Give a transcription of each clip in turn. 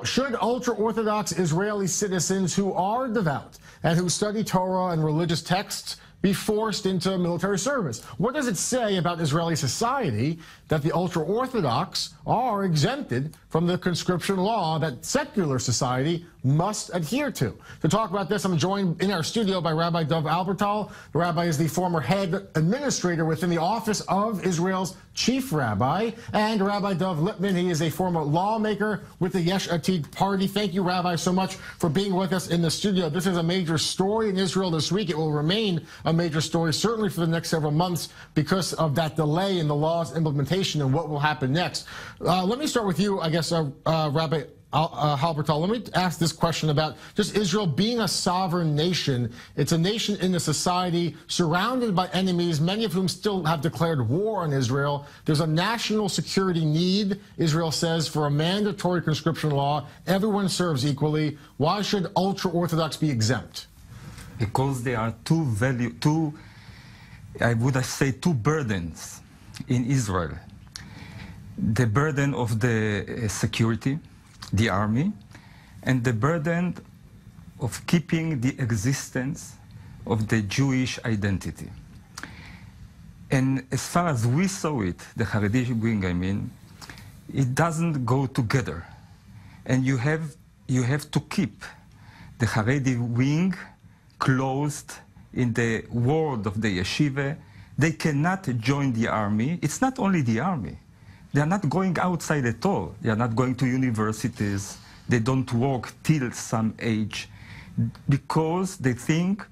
should ultra-Orthodox Israeli citizens who are devout and who study Torah and religious texts be forced into military service? What does it say about Israeli society that the ultra-Orthodox are exempted from the conscription law that secular society must adhere to? To talk about this, I'm joined in our studio by Rabbi Dov Halbertal. The rabbi is the former head administrator within the office of Israel's chief rabbi, and Rabbi Dov Lipman. He is a former lawmaker with the Yesh Atid party. Thank you, Rabbi, so much for being with us in the studio. This is a major story in Israel this week. It will remain a major story, certainly for the next several months, because of that delay in the law's implementation and what will happen next. Let me start with you, I guess, Rabbi Halbertal. Let me ask this question about just Israel being a sovereign nation. It's a nation in a society surrounded by enemies, many of whom still have declared war on Israel. There's a national security need, Israel says, for a mandatory conscription law. Everyone serves equally. Why should ultra-Orthodox be exempt? Because there are two burdens in Israel. The burden of the security, the army, and the burden of keeping the existence of the Jewish identity. And as far as we saw it, the Haredi wing, I mean, it doesn't go together. And you have to keep the Haredi wing closed in the world of the yeshiva. They cannot join the army. It's not only the army. They are not going outside at all. They are not going to universities. They don't work till some age because they think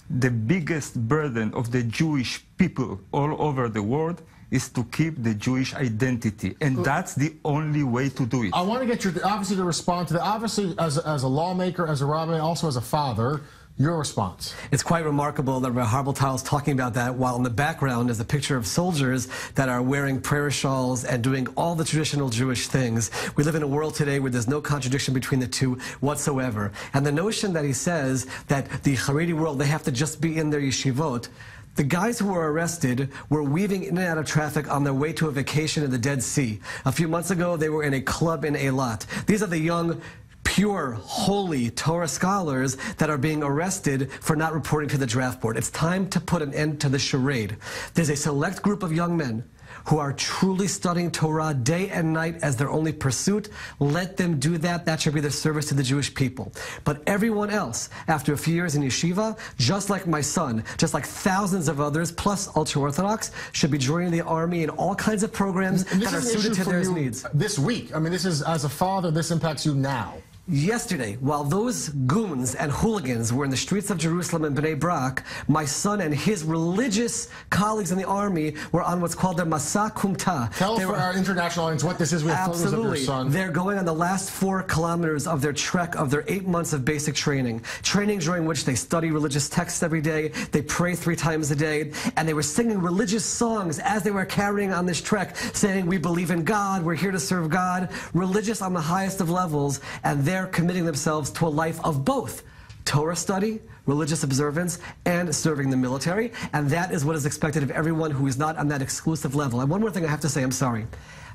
the biggest burden of the Jewish people all over the world is to keep the Jewish identity. And that's the only way to do it. I want to get you, obviously, to respond to that. Obviously, as a lawmaker, as a rabbi, also as a father, your response. It's quite remarkable that Rabbi Halbertal is talking about that while in the background is a picture of soldiers that are wearing prayer shawls and doing all the traditional Jewish things. We live in a world today where there's no contradiction between the two whatsoever. And the notion that he says that the Haredi world, they have to just be in their yeshivot. The guys who were arrested were weaving in and out of traffic on their way to a vacation in the Dead Sea. A few months ago, they were in a club in Eilat. These are the young, pure, holy Torah scholars that are being arrested for not reporting to the draft board. It's time to put an end to the charade. There's a select group of young men who are truly studying Torah day and night as their only pursuit. Let them do that. That should be their service to the Jewish people. But everyone else, after a few years in yeshiva, just like my son, just like thousands of others, plus ultra-Orthodox, should be joining the army in all kinds of programs that are suited to their needs. This week, I mean, this is, as a father, this impacts you now. Yesterday, while those goons and hooligans were in the streets of Jerusalem and Bnei Brak, my son and his religious colleagues in the army were on what's called their Masa Kumta. Tell for our international audience what this is. We have photos of your son. They're going on the last 4 kilometers of their trek of their 8 months of basic training. Training during which they study religious texts every day, they pray 3 times a day, and they were singing religious songs as they were carrying on this trek, saying, we believe in God, we're here to serve God, religious on the highest of levels, and they're committing themselves to a life of both Torah study, religious observance, and serving the military. And that is what is expected of everyone who is not on that exclusive level. And one more thing I have to say, I'm sorry.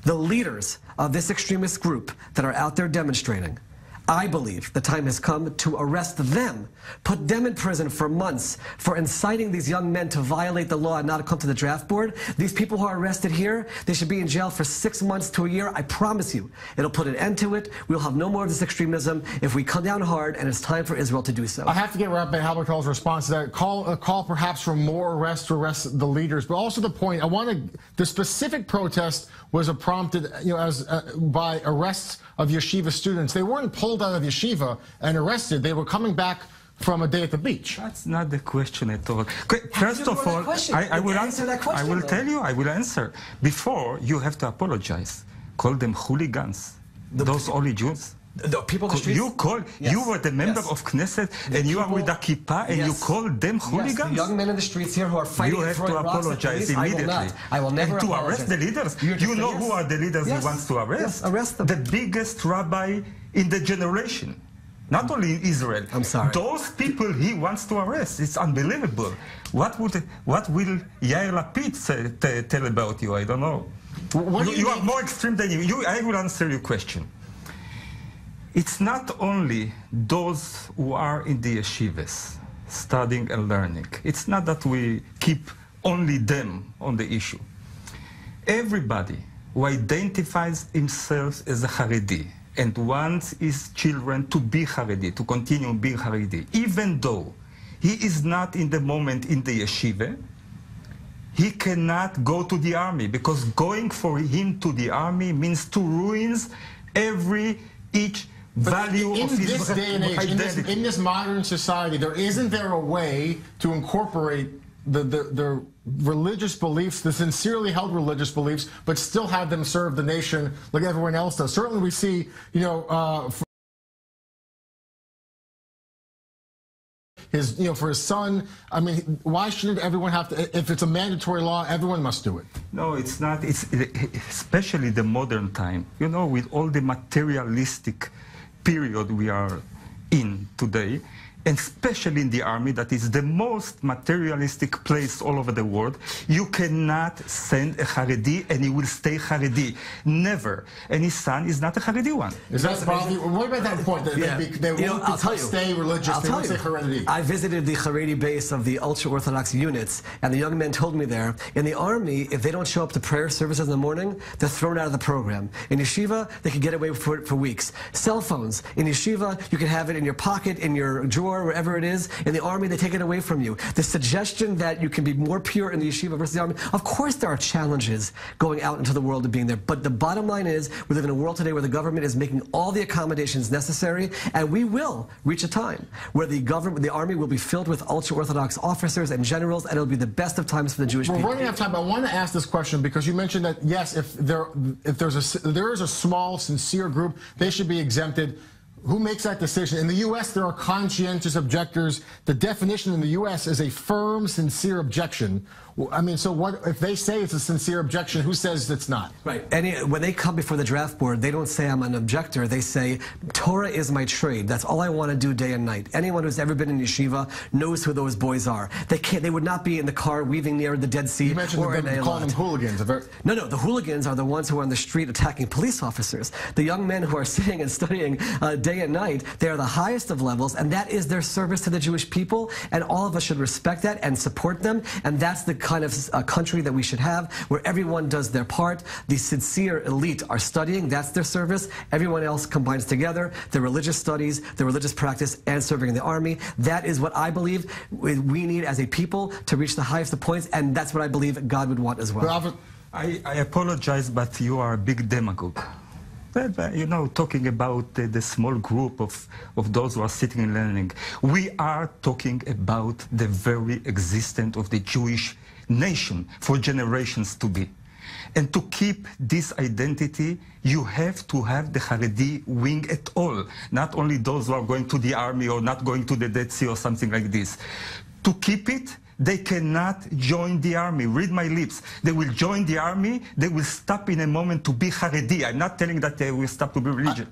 The leaders of this extremist group that are out there demonstrating, I believe the time has come to arrest them, put them in prison for months for inciting these young men to violate the law and not come to the draft board. These people who are arrested here, they should be in jail for 6 months to a year. I promise you, it'll put an end to it. We'll have no more of this extremism if we come down hard, and it's time for Israel to do so. I have to get Rabbi Halbertal's response to that. A call perhaps for more arrests to arrest the leaders, but also the point. The specific protest was prompted, by arrests of yeshiva students. They weren't pulled out of yeshiva and arrested. They were coming back from a day at the beach. That's not the question at all. First of all, I will answer that question. I will tell you, I will answer. Before, you have to apologize. Call them hooligans. Those only Jews. The people in the streets? You were the member of Knesset, and you are with the kippah, and you call them hooligans? Yes, the young men in the streets here who are fighting. You have to apologize immediately. I will never and to arrest the leaders. You know who are the leaders he wants to arrest? Yes, arrest them. The biggest rabbi in the generation. Not only in Israel. I'm sorry. Those people he wants to arrest. It's unbelievable. What will Yair Lapid tell about you? I don't know. You are more extreme than you. I will answer your question. It's not only those who are in the yeshivas studying and learning. It's not that we keep only them on the issue. Everybody who identifies himself as a Haredi and wants his children to be Haredi, to continue being Haredi, even though he is not in the moment in the yeshiva, he cannot go to the army, because going for him to the army means to ruin each value in of his this day and age, identity. in this modern society, isn't there a way to incorporate the religious beliefs, the sincerely held religious beliefs, but still have them serve the nation like everyone else does? Certainly we see, for his son, I mean, why shouldn't everyone have to, if it's a mandatory law, everyone must do it? No, it's not. It's especially the modern time, with all the materialistic period we are in today, and especially in the army, that is the most materialistic place all over the world. You cannot send a Haredi and he will stay Haredi. Never. And his son is not a Haredi one. Is that what about that point? They won't stay religious, they won't stay Haredi. I visited the Haredi base of the ultra-Orthodox units, and the young men told me there, in the army, if they don't show up to prayer services in the morning, they're thrown out of the program. In yeshiva, they can get away for weeks. Cell phones. In yeshiva, you can have it in your pocket, in your drawer, wherever it is. In the army, they take it away from you. The suggestion that you can be more pure in the yeshiva versus the army, of course there are challenges going out into the world of being there, but the bottom line is we live in a world today where the government is making all the accommodations necessary, and we will reach a time where the army will be filled with ultra-Orthodox officers and generals, and it'll be the best of times for the Jewish people. We're running out of time, but I want to ask this question because you mentioned that, yes, if there is a small, sincere group, they should be exempted. Who makes that decision? In the U.S., there are conscientious objectors. The definition in the U.S. is a firm, sincere objection. I mean, so what if they say it's a sincere objection? Who says it's not? Right. When they come before the draft board, they don't say I'm an objector. They say Torah is my trade. That's all I want to do day and night. Anyone who's ever been in yeshiva knows who those boys are. They would not be in the car weaving near the Dead Sea. You mentioned calling them hooligans. No, the hooligans are the ones who are on the street attacking police officers. The young men who are sitting and studying day and night, they are the highest of levels, and that is their service to the Jewish people, and all of us should respect that and support them, and that's the kind of country that we should have, where everyone does their part. The sincere elite are studying, that's their service. Everyone else combines together the religious studies, the religious practice, and serving in the army. That is what I believe we need as a people to reach the highest of points, and that's what I believe God would want as well. I apologize, but you are a big demagogue. Talking about the small group of those who are sitting and learning. We are talking about the very existence of the Jewish nation for generations to be. And to keep this identity, you have to have the Haredi wing at all, not only those who are going to the army or not going to the Dead Sea or something like this. To keep it, they cannot join the army. Read my lips. They will join the army. They will stop in a moment to be Haredi. I'm not telling that they will stop to be religious.